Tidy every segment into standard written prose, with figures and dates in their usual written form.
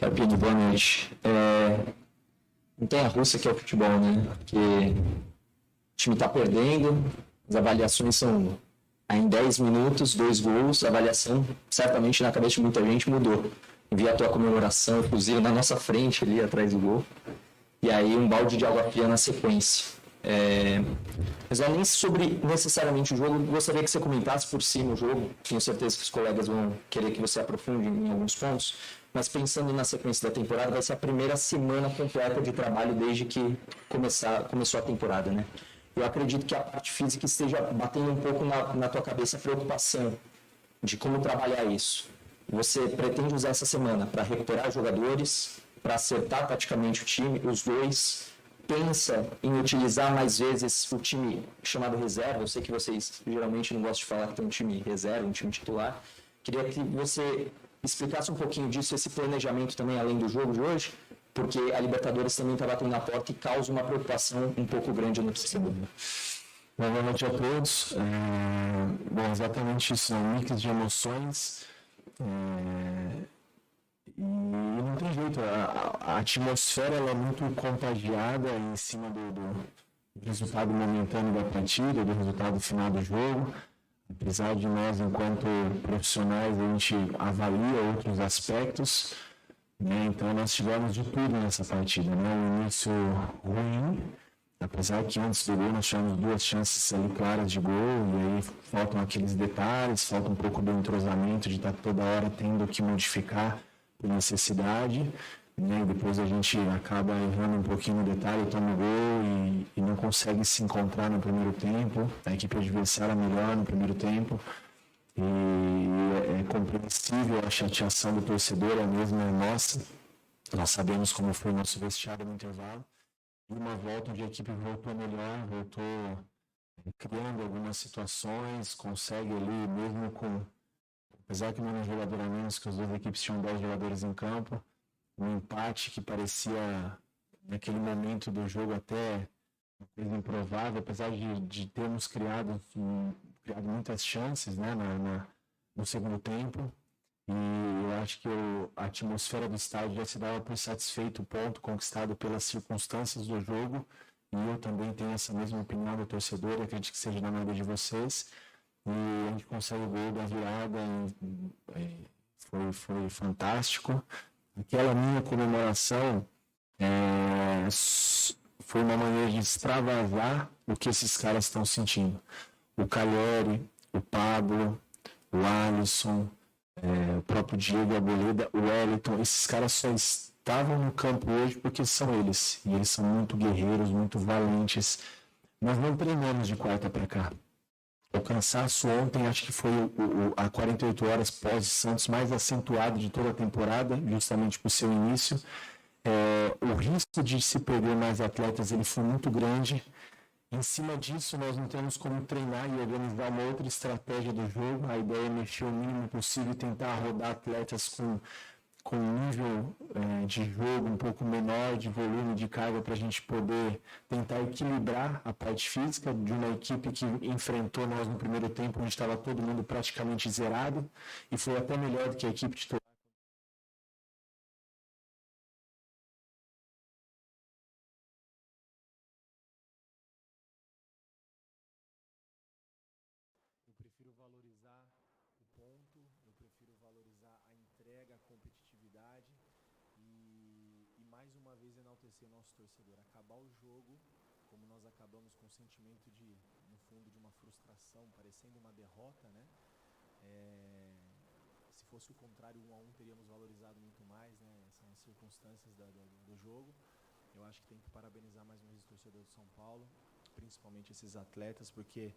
Carpini, boa noite. Montanha-russa que é o futebol, né? Porque o time está perdendo, as avaliações são em 10 minutos, 2 gols, a avaliação certamente na cabeça de muita gente mudou. Vi a tua comemoração, inclusive, na nossa frente ali, atrás do gol. E aí um balde de água fria na sequência. Mas não é nem sobre necessariamente o jogo, gostaria que você comentasse por cima o jogo, tenho certeza que os colegas vão querer que você aprofunde em alguns pontos, mas pensando na sequência da temporada, vai ser a primeira semana completa de trabalho desde que começou a temporada, né? Eu acredito que a parte física esteja batendo um pouco na tua cabeça a preocupação de como trabalhar isso. Você pretende usar essa semana para recuperar jogadores, para acertar taticamente o time, os dois, pensa em utilizar mais vezes o time chamado reserva. Eu sei que vocês geralmente não gostam de falar que tem um time reserva, um time titular. Queria que você explicasse um pouquinho disso, esse planejamento também além do jogo de hoje, porque a Libertadores também está batendo na porta e causa uma preocupação um pouco grande no torcedor. Boa noite a todos. Bom, exatamente isso, é um mix de emoções. E não tem jeito, a atmosfera ela é muito contagiada em cima do resultado momentâneo da partida, do resultado final do jogo. Apesar de nós, enquanto profissionais, a gente avalia outros aspectos, né? Então nós tivemos de tudo nessa partida, né? Um início ruim, apesar que antes do gol nós tivemos 2 chances ali claras de gol, e aí faltam aqueles detalhes, falta um pouco do entrosamento, de estar toda hora tendo que modificar por necessidade, né? Depois a gente acaba errando um pouquinho no detalhe, toma o gol e não consegue se encontrar no primeiro tempo. A equipe adversária melhor no primeiro tempo. E é compreensível a chateação do torcedor, a mesma nossa. Nós sabemos como foi o nosso vestiário no intervalo. E uma volta onde a equipe voltou melhor, voltou criando algumas situações, consegue ali mesmo com... Apesar que não era um jogador a menos, que as duas equipes tinham 10 jogadores em campo, um empate que parecia, naquele momento do jogo, até uma coisa improvável, apesar de termos criado muitas chances, né, no segundo tempo. E eu acho que a atmosfera do estádio já se dava por satisfeito o ponto conquistado pelas circunstâncias do jogo. E eu também tenho essa mesma opinião do torcedor, acredito que seja na maioria de vocês. E a gente consegue o gol da virada, foi fantástico. Aquela minha comemoração foi uma maneira de extravasar o que esses caras estão sentindo. O Calheri, o Pablo, o Alisson, o próprio Diego Arboleda, o Wellington, esses caras só estavam no campo hoje porque são eles. E eles são muito guerreiros, muito valentes. Nós não treinamos de quarta para cá. O cansaço ontem, acho que foi a 48 horas pós-Santos mais acentuado de toda a temporada, justamente por seu início. O risco de se perder mais atletas ele foi muito grande. Em cima disso, nós não temos como treinar e organizar uma outra estratégia do jogo. A ideia é mexer o mínimo possível e tentar rodar atletas com nível de jogo um pouco menor, de volume de carga, para a gente poder tentar equilibrar a parte física de uma equipe que enfrentou nós no primeiro tempo, onde estava todo mundo praticamente zerado, e foi até melhor do que a equipe titular. Eu prefiro valorizar o ponto, eu prefiro valorizar a entrega, a competitividade e mais uma vez enaltecer o nosso torcedor. Acabar o jogo, como nós acabamos com o sentimento no fundo, de uma frustração, parecendo uma derrota, né? Se fosse o contrário, 1-1, teríamos valorizado muito mais, né? São as circunstâncias do jogo. Eu acho que tem que parabenizar mais uma vez o torcedor de São Paulo, principalmente esses atletas, porque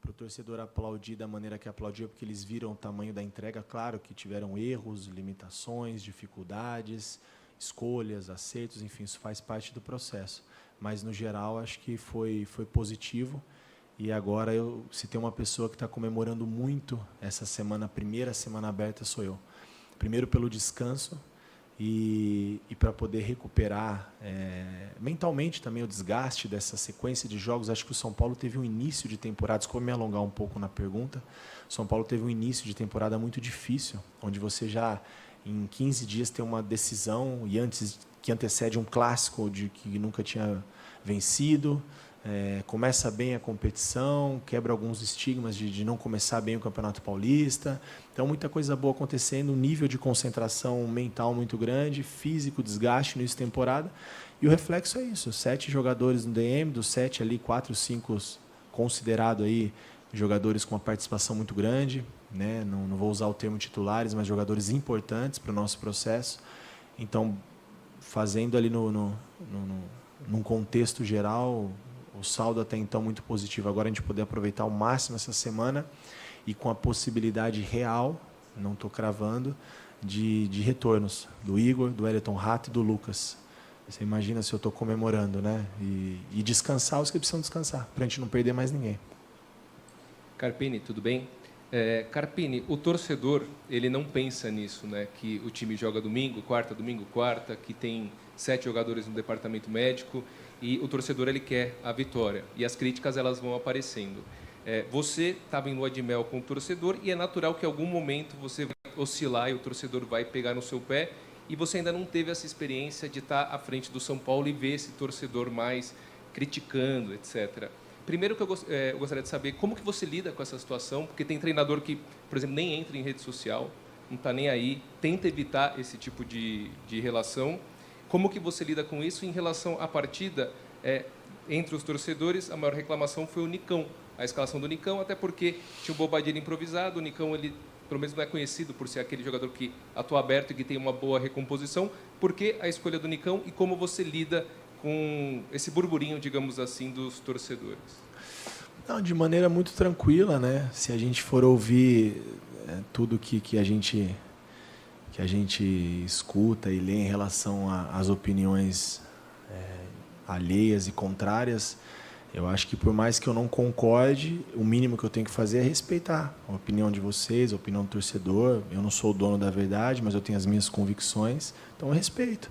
para o torcedor aplaudir da maneira que aplaudiu, porque eles viram o tamanho da entrega. Claro que tiveram erros, limitações, dificuldades, escolhas, acertos, enfim, isso faz parte do processo. Mas, no geral, acho que foi positivo. E agora, se tem uma pessoa que está comemorando muito essa semana, a primeira semana aberta, sou eu. Primeiro pelo descanso e para poder recuperar mentalmente também o desgaste dessa sequência de jogos. Acho que o São Paulo teve um início de temporada, desculpa me alongar um pouco na pergunta, o São Paulo teve um início de temporada muito difícil, onde você já em 15 dias ter uma decisão e que antecede um clássico de que nunca tinha vencido. Começa bem a competição, quebra alguns estigmas de não começar bem o Campeonato Paulista. Então, muita coisa boa acontecendo, um nível de concentração mental muito grande, físico, desgaste no início de temporada. E o reflexo é isso, 7 jogadores no DM, dos 7 ali, 4, 5 considerados aí jogadores com uma participação muito grande, né? Não vou usar o termo titulares, mas jogadores importantes para o nosso processo. Então, fazendo ali num contexto geral, o saldo até então muito positivo. Agora a gente poder aproveitar ao máximo essa semana e com a possibilidade real, não estou cravando, de retornos do Igor, do Elton Rato e do Lucas. Você imagina se eu estou comemorando, né? E descansar os que precisam descansar, para a gente não perder mais ninguém. Carpini, tudo bem? Carpini, o torcedor, ele não pensa nisso, né? Que o time joga domingo, quarta, que tem 7 jogadores no departamento médico e o torcedor ele quer a vitória. E as críticas elas vão aparecendo. Você estava em lua de mel com o torcedor e é natural que em algum momento você vai oscilar e o torcedor vai pegar no seu pé e você ainda não teve essa experiência de estar à frente do São Paulo e ver esse torcedor mais criticando, etc. Primeiro que eu gostaria de saber como que você lida com essa situação, porque tem treinador que, por exemplo, nem entra em rede social, não está nem aí, tenta evitar esse tipo de relação. Como que você lida com isso? Em relação à partida, entre os torcedores, a maior reclamação foi o Nicão, a escalação do Nicão, até porque tinha um Bobadilha improvisado, o Nicão, ele pelo menos não é conhecido por ser aquele jogador que atua aberto e que tem uma boa recomposição. Por que a escolha do Nicão e como você lida com esse burburinho, digamos assim, dos torcedores? Não, de maneira muito tranquila, né? Se a gente for ouvir tudo que a gente escuta e lê em relação às opiniões alheias e contrárias, eu acho que por mais que eu não concorde, o mínimo que eu tenho que fazer é respeitar a opinião de vocês, a opinião do torcedor. Eu não sou o dono da verdade, mas eu tenho as minhas convicções, então eu respeito.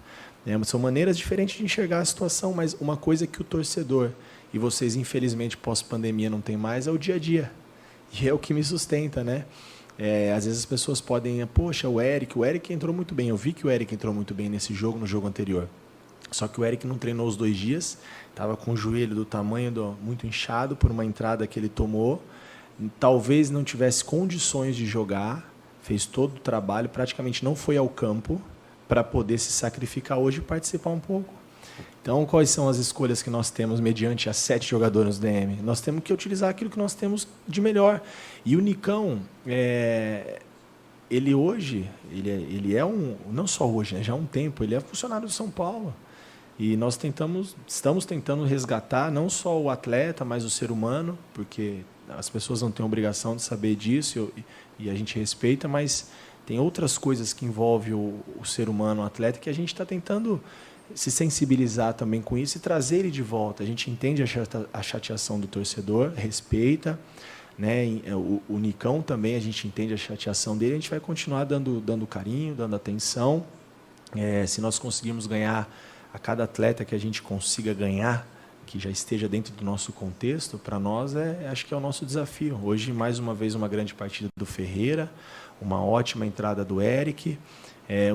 São maneiras diferentes de enxergar a situação, mas uma coisa que o torcedor, e vocês infelizmente pós-pandemia não tem mais, é o dia a dia. E é o que me sustenta, né? Às vezes as pessoas podem, poxa, o Eric entrou muito bem. Eu vi que o Eric entrou muito bem nesse jogo, no jogo anterior. Só que o Eric não treinou os 2 dias, estava com o joelho do tamanho muito inchado por uma entrada que ele tomou. Talvez não tivesse condições de jogar, fez todo o trabalho, praticamente não foi ao campo para poder se sacrificar hoje e participar um pouco. Então, quais são as escolhas que nós temos mediante as 7 jogadores do DM? Nós temos que utilizar aquilo que nós temos de melhor. E o Nicão, ele hoje, ele é não só hoje, né, já há um tempo, ele é funcionário do São Paulo. E nós estamos tentando resgatar não só o atleta, mas o ser humano, porque as pessoas não têm obrigação de saber disso e a gente respeita, mas tem outras coisas que envolvem o ser humano, o atleta, que a gente está tentando se sensibilizar também com isso e trazer ele de volta. A gente entende a chateação do torcedor, respeita, né? O Nicão também, a gente entende a chateação dele, a gente vai continuar dando carinho, dando atenção. Se nós conseguirmos ganhar a cada atleta que a gente consiga ganhar, que já esteja dentro do nosso contexto, para nós acho que é o nosso desafio. Hoje, mais uma vez, uma grande partida do Ferreira, uma ótima entrada do Eric.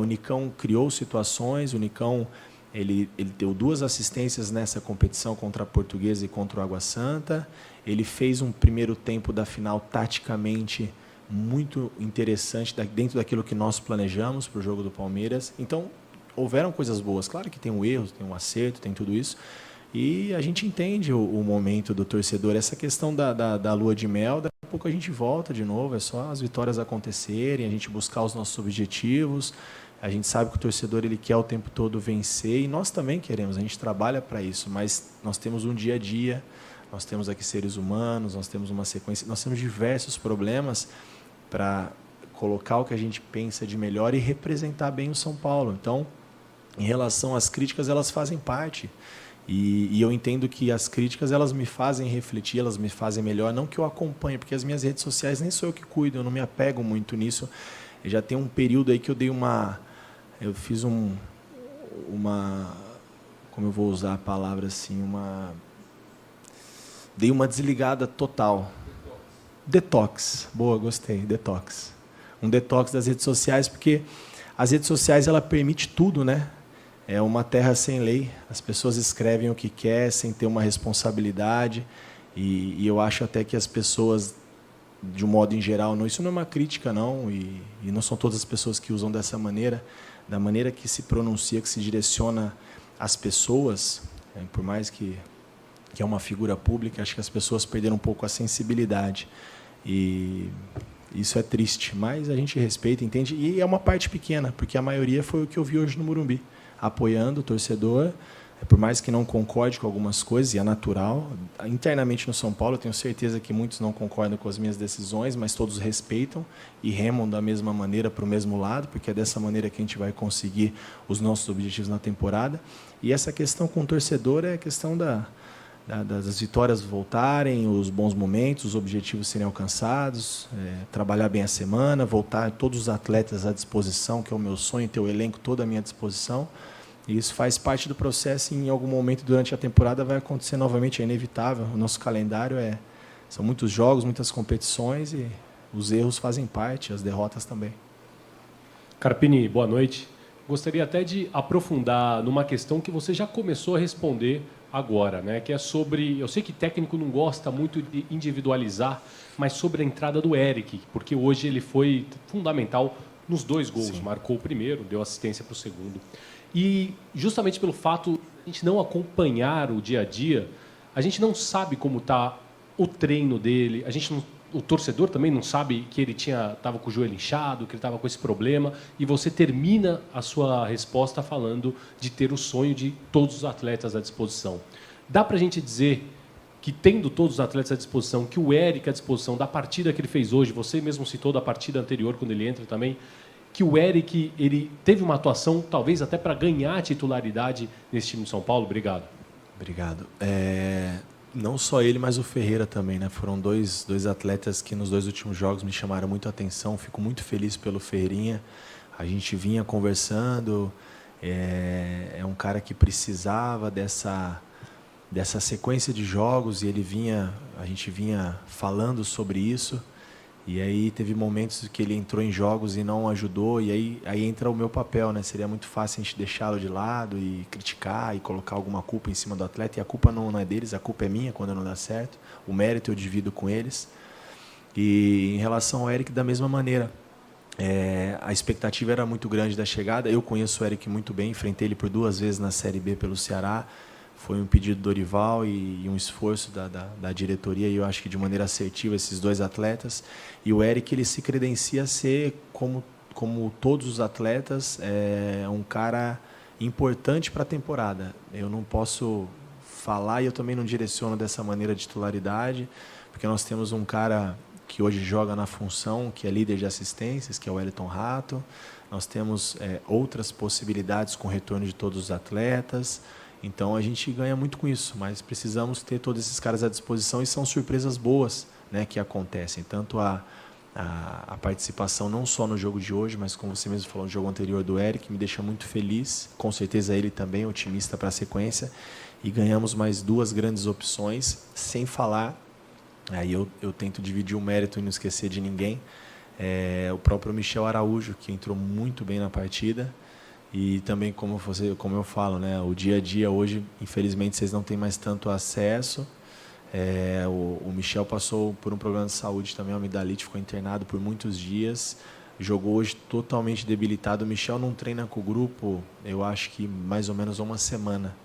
O Nicão criou situações, o Nicão ele deu 2 assistências nessa competição contra a Portuguesa e contra o Água Santa. Ele fez um primeiro tempo da final taticamente muito interessante, dentro daquilo que nós planejamos para o jogo do Palmeiras. Então, houveram coisas boas. Claro que tem um erro, tem um acerto, tem tudo isso. E a gente entende o momento do torcedor. Essa questão da lua de mel, daqui a pouco a gente volta de novo. É só as vitórias acontecerem, a gente buscar os nossos objetivos. A gente sabe que o torcedor ele quer o tempo todo vencer e nós também queremos. A gente trabalha para isso, mas nós temos um dia a dia, nós temos aqui seres humanos, nós temos uma sequência, nós temos diversos problemas para colocar o que a gente pensa de melhor e representar bem o São Paulo. Então, em relação às críticas, elas fazem parte. E eu entendo que as críticas elas me fazem refletir, elas me fazem melhor. Não que eu acompanhe, porque as minhas redes sociais nem sou eu que cuido, eu não me apego muito nisso. Eu já tem um período aí que eu fiz como eu vou usar a palavra assim, dei uma desligada total. Detox. Boa, gostei, detox. Um detox das redes sociais, porque as redes sociais ela permite tudo, né? É uma terra sem lei. As pessoas escrevem o que quer sem ter uma responsabilidade. E eu acho até que as pessoas, de um modo em geral, isso não é uma crítica, não. E não são todas as pessoas que usam dessa maneira. Da maneira que se pronuncia, que se direciona às pessoas, por mais que é uma figura pública, acho que as pessoas perderam um pouco a sensibilidade. E isso é triste, mas a gente respeita, entende? E é uma parte pequena, porque a maioria foi o que eu vi hoje no Morumbi, apoiando o torcedor, por mais que não concorde com algumas coisas, e é natural. Internamente no São Paulo, eu tenho certeza que muitos não concordam com as minhas decisões, mas todos respeitam e remam da mesma maneira para o mesmo lado, porque é dessa maneira que a gente vai conseguir os nossos objetivos na temporada. E essa questão com o torcedor é a questão das vitórias voltarem, os bons momentos, os objetivos serem alcançados, trabalhar bem a semana, voltar todos os atletas à disposição, que é o meu sonho, ter o elenco todo à minha disposição. E isso faz parte do processo e em algum momento durante a temporada vai acontecer novamente, é inevitável. O nosso calendário são muitos jogos, muitas competições e os erros fazem parte, as derrotas também. Carpini, boa noite. Gostaria até de aprofundar numa questão que você já começou a responder agora, né? Que é sobre... Eu sei que técnico não gosta muito de individualizar, mas sobre a entrada do Eric, porque hoje ele foi fundamental nos 2 gols. Sim. Marcou o primeiro, deu assistência para o segundo. E justamente pelo fato de a gente não acompanhar o dia a dia, a gente não sabe como está o treino dele, o torcedor também não sabe que ele estava com o joelho inchado, que ele estava com esse problema, e você termina a sua resposta falando de ter o sonho de todos os atletas à disposição. Dá para a gente dizer que, tendo todos os atletas à disposição, que o Eric à disposição da partida que ele fez hoje, você mesmo citou da partida anterior, quando ele entra também, que o Eric ele teve uma atuação, talvez até para ganhar a titularidade nesse time de São Paulo? Obrigado. Obrigado. Não só ele, mas o Ferreira também, né? Foram dois atletas que nos 2 últimos jogos me chamaram muito a atenção. Fico muito feliz pelo Ferreirinha. A gente vinha conversando. É um cara que precisava dessa sequência de jogos e a gente vinha falando sobre isso. E aí teve momentos que ele entrou em jogos e não ajudou, e aí entra o meu papel, né? Seria muito fácil a gente deixá-lo de lado e criticar e colocar alguma culpa em cima do atleta, e a culpa não é deles, a culpa é minha quando não dá certo, o mérito eu divido com eles. E em relação ao Eric, da mesma maneira, a expectativa era muito grande da chegada. Eu conheço o Eric muito bem, enfrentei ele por 2 vezes na Série B pelo Ceará. Foi um pedido do Dorival e um esforço da diretoria, e eu acho que de maneira assertiva, esses 2 atletas. E o Eric, ele se credencia a ser, como todos os atletas, um cara importante para a temporada. Eu não posso falar e eu também não direciono dessa maneira de titularidade, porque nós temos um cara que hoje joga na função, que é líder de assistências, que é o Wellington Rato. Nós temos outras possibilidades com o retorno de todos os atletas. Então a gente ganha muito com isso, mas precisamos ter todos esses caras à disposição, e são surpresas boas, né, que acontecem. Tanto a participação não só no jogo de hoje, mas como você mesmo falou no jogo anterior do Eric, me deixa muito feliz, com certeza ele também, otimista para a sequência, e ganhamos mais 2 grandes opções, sem falar, aí eu tento dividir o mérito e não esquecer de ninguém, o próprio Michel Araújo, que entrou muito bem na partida. E também, como eu falo, né, o dia a dia hoje, infelizmente, vocês não têm mais tanto acesso. O Michel passou por um problema de saúde também, uma amidalite, ficou internado por muitos dias. Jogou hoje totalmente debilitado. O Michel não treina com o grupo, eu acho que mais ou menos 1 semana.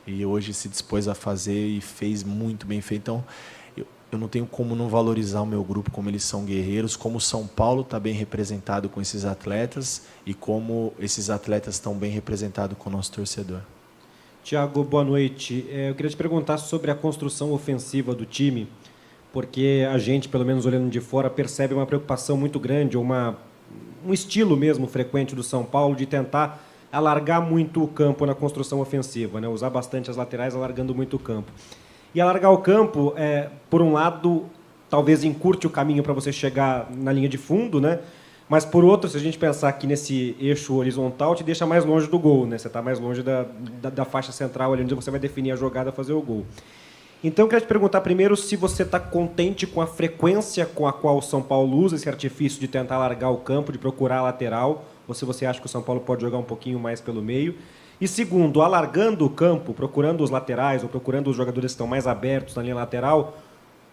E hoje se dispôs a fazer e fez muito bem feito. Então, eu não tenho como não valorizar o meu grupo, como eles são guerreiros, como o São Paulo está bem representado com esses atletas e como esses atletas estão bem representados com o nosso torcedor. Thiago, boa noite. Eu queria te perguntar sobre a construção ofensiva do time, porque a gente, pelo menos olhando de fora, percebe uma preocupação muito grande, um estilo mesmo frequente do São Paulo de tentar alargar muito o campo na construção ofensiva, né? Usar bastante as laterais, alargando muito o campo. E alargar o campo, por um lado, talvez encurte o caminho para você chegar na linha de fundo, né? Mas, por outro, se a gente pensar aqui nesse eixo horizontal, te deixa mais longe do gol, né? Você está mais longe da faixa central, ali onde você vai definir a jogada, fazer o gol. Então, eu queria te perguntar primeiro se você está contente com a frequência com a qual o São Paulo usa esse artifício de tentar alargar o campo, de procurar a lateral, ou se você acha que o São Paulo pode jogar um pouquinho mais pelo meio. E segundo, alargando o campo, procurando os laterais ou procurando os jogadores que estão mais abertos na linha lateral,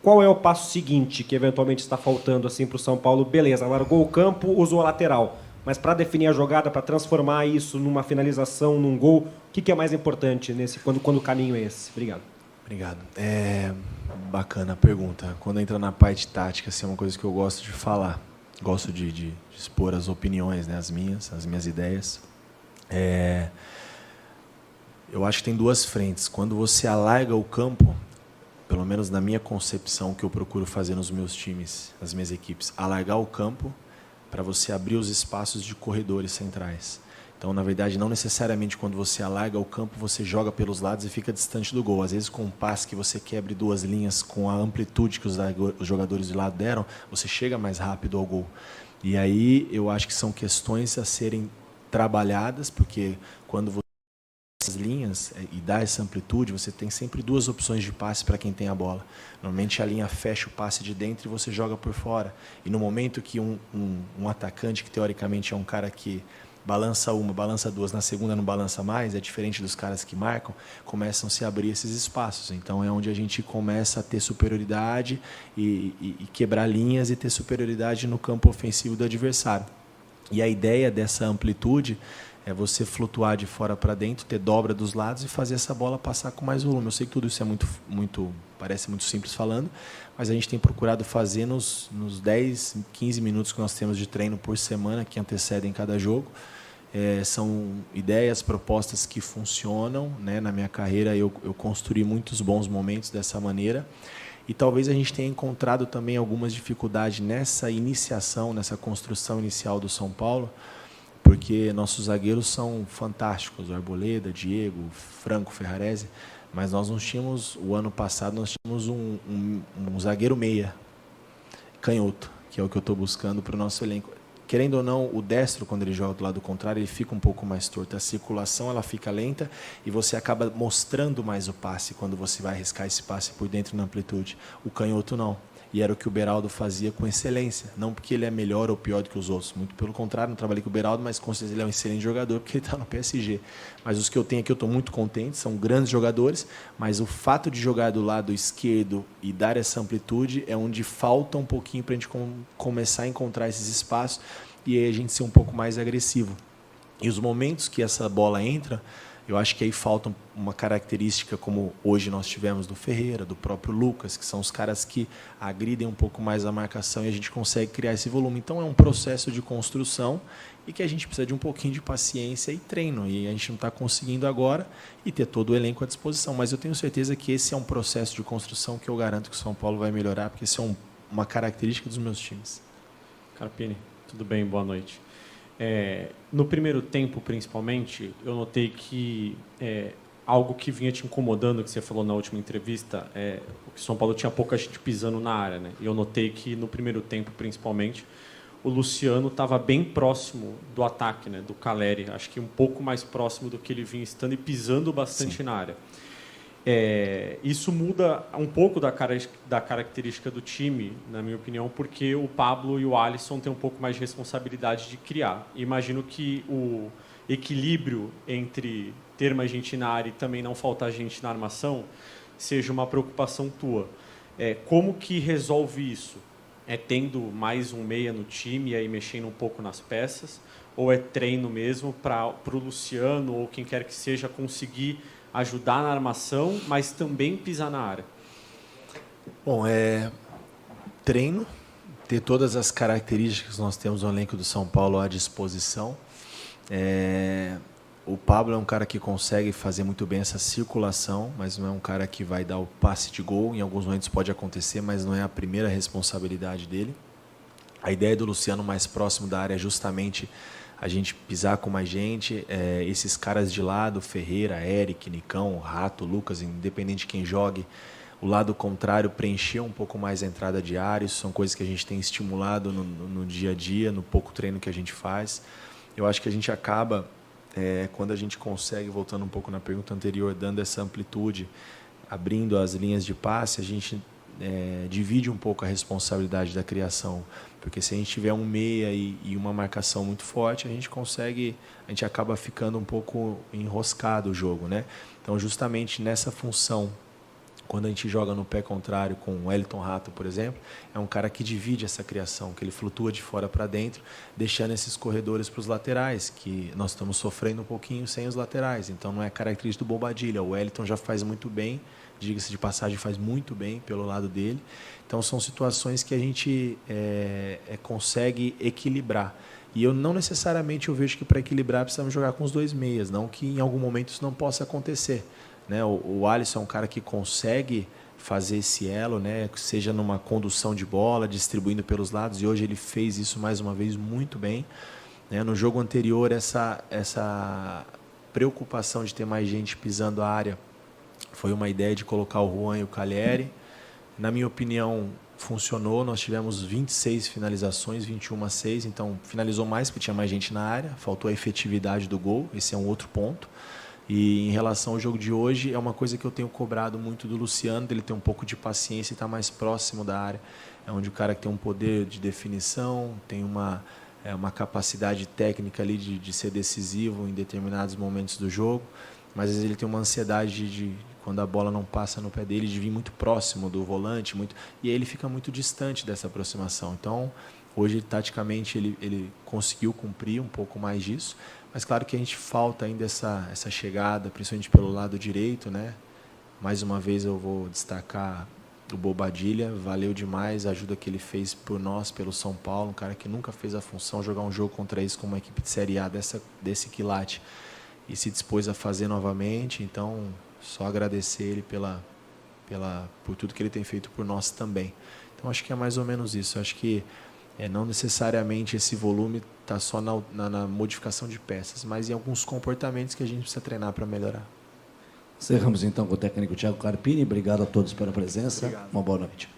qual é o passo seguinte que eventualmente está faltando assim, para o São Paulo? Beleza, largou o campo, usou a lateral. Mas para definir a jogada, para transformar isso numa finalização, num gol, o que é mais importante quando o caminho é esse? Obrigado. Obrigado. Bacana a pergunta. Quando entra na parte tática, assim, é uma coisa que eu gosto de falar. Gosto de expor as opiniões, né, as minhas ideias. Eu acho que tem duas frentes. Quando você alarga o campo, pelo menos na minha concepção, que eu procuro fazer nos meus times, nas minhas equipes, alargar o campo para você abrir os espaços de corredores centrais. Então, na verdade, não necessariamente quando você alarga o campo, você joga pelos lados e fica distante do gol. Às vezes, com um passe que você quebre duas linhas com a amplitude que os jogadores de lado deram, você chega mais rápido ao gol. E aí, eu acho que são questões a serem trabalhadas, porque quando você as linhas e dá essa amplitude, você tem sempre duas opções de passe para quem tem a bola. Normalmente a linha fecha o passe de dentro e você joga por fora. E no momento que um atacante, que teoricamente é um cara que balança uma, balança duas, na segunda não balança mais, é diferente dos caras que marcam, começam a se abrir esses espaços. Então é onde a gente começa a ter superioridade e quebrar linhas e ter superioridade no campo ofensivo do adversário. E a ideia dessa amplitude é você flutuar de fora para dentro, ter dobra dos lados e fazer essa bola passar com mais volume. Eu sei que tudo isso é parece muito simples falando, mas a gente tem procurado fazer nos 10, 15 minutos que nós temos de treino por semana, que antecedem cada jogo. São ideias, propostas que funcionam, né? Na minha carreira eu construí muitos bons momentos dessa maneira. E talvez a gente tenha encontrado também algumas dificuldades nessa iniciação, nessa construção inicial do São Paulo, porque nossos zagueiros são fantásticos, o Arboleda, Diego, Franco, Ferrarese, mas nós não tínhamos, o ano passado, nós tínhamos um zagueiro meia, canhoto, que é o que eu estou buscando para o nosso elenco. Querendo ou não, o destro, quando ele joga do lado contrário, ele fica um pouco mais torto. A circulação ela fica lenta e você acaba mostrando mais o passe quando você vai arriscar esse passe por dentro na amplitude. O canhoto não. E era o que o Beraldo fazia com excelência. Não porque ele é melhor ou pior do que os outros. Muito pelo contrário, não trabalhei com o Beraldo, mas com certeza ele é um excelente jogador porque ele está no PSG. Mas os que eu tenho aqui eu estou muito contente, são grandes jogadores, mas o fato de jogar do lado esquerdo e dar essa amplitude é onde falta um pouquinho para a gente começar a encontrar esses espaços e aí a gente ser um pouco mais agressivo. E os momentos que essa bola entra, eu acho que aí falta uma característica como hoje nós tivemos do Ferreira, do próprio Lucas, que são os caras que agridem um pouco mais a marcação e a gente consegue criar esse volume. Então é um processo de construção e que a gente precisa de um pouquinho de paciência e treino. E a gente não está conseguindo agora e ter todo o elenco à disposição. Mas eu tenho certeza que esse é um processo de construção que eu garanto que o São Paulo vai melhorar, porque isso é uma característica dos meus times. Carpini, tudo bem? Boa noite. No primeiro tempo, principalmente, eu notei que algo que vinha te incomodando, que você falou na última entrevista, que o São Paulo tinha pouca gente pisando na área, né? E eu notei que no primeiro tempo, principalmente, o Luciano estava bem próximo do ataque, né? Do Calleri, acho que um pouco mais próximo do que ele vinha estando e pisando bastante Sim. na área. Isso muda um pouco da característica do time, na minha opinião, porque o Pablo e o Alisson têm um pouco mais de responsabilidade de criar. Imagino que o equilíbrio entre ter mais gente na área e também não faltar gente na armação seja uma preocupação tua. Como que resolve isso? Tendo mais um meia no time e aí mexendo um pouco nas peças? Ou é treino mesmo para o Luciano ou quem quer que seja conseguir ajudar na armação, mas também pisar na área? Bom, treino, ter todas as características que nós temos no elenco do São Paulo à disposição. O Pablo é um cara que consegue fazer muito bem essa circulação, mas não é um cara que vai dar o passe de gol. Em alguns momentos pode acontecer, mas não é a primeira responsabilidade dele. A ideia do Luciano mais próximo da área é justamente a gente pisar com mais gente, esses caras de lado, Ferreira, Eric, Nicão, Rato, Lucas, independente de quem jogue, o lado contrário, preencher um pouco mais a entrada de área. Isso são coisas que a gente tem estimulado no dia a dia, no pouco treino que a gente faz. Eu acho que a gente acaba, quando a gente consegue, voltando um pouco na pergunta anterior, dando essa amplitude, abrindo as linhas de passe, a gente divide um pouco a responsabilidade da criação, porque se a gente tiver um meia e uma marcação muito forte, a gente acaba ficando um pouco enroscado o jogo, né? Então, justamente nessa função, quando a gente joga no pé contrário com o Wellington Rato, por exemplo, é um cara que divide essa criação, que ele flutua de fora para dentro, deixando esses corredores para os laterais, que nós estamos sofrendo um pouquinho sem os laterais. Então não é característica do Bobadilla. O Wellington já faz muito bem, diga-se de passagem, faz muito bem pelo lado dele. Então são situações que a gente consegue equilibrar. E eu não necessariamente eu vejo que para equilibrar precisamos jogar com os dois meias, não que em algum momento isso não possa acontecer. Né? O Alisson é um cara que consegue fazer esse elo, né? Seja numa condução de bola, distribuindo pelos lados, e hoje ele fez isso mais uma vez muito bem. Né? No jogo anterior, essa preocupação de ter mais gente pisando a área foi uma ideia de colocar o Juan e o Calleri. Na minha opinião, funcionou. Nós tivemos 26 finalizações, 21-6, então finalizou mais porque tinha mais gente na área, faltou a efetividade do gol, esse é um outro ponto. E em relação ao jogo de hoje, é uma coisa que eu tenho cobrado muito do Luciano, dele ter um pouco de paciência e estar mais próximo da área. É onde o cara que tem um poder de definição, tem uma capacidade técnica ali de ser decisivo em determinados momentos do jogo, mas às vezes ele tem uma ansiedade de quando a bola não passa no pé dele, de vir muito próximo do volante, e aí ele fica muito distante dessa aproximação. Então, hoje, taticamente, ele conseguiu cumprir um pouco mais disso, mas claro que a gente falta ainda essa chegada, principalmente pelo lado direito, né? Mais uma vez eu vou destacar o Bobadilla, valeu demais a ajuda que ele fez por nós, pelo São Paulo, um cara que nunca fez a função, jogar um jogo contra isso com uma equipe de Série A desse quilate, e se dispôs a fazer novamente. Então, só agradecer ele por tudo que ele tem feito por nós também. Então, acho que é mais ou menos isso. Acho que não necessariamente esse volume está só na modificação de peças, mas em alguns comportamentos que a gente precisa treinar para melhorar. Encerramos então com o técnico Thiago Carpini. Obrigado a todos pela presença. Obrigado. Uma boa noite.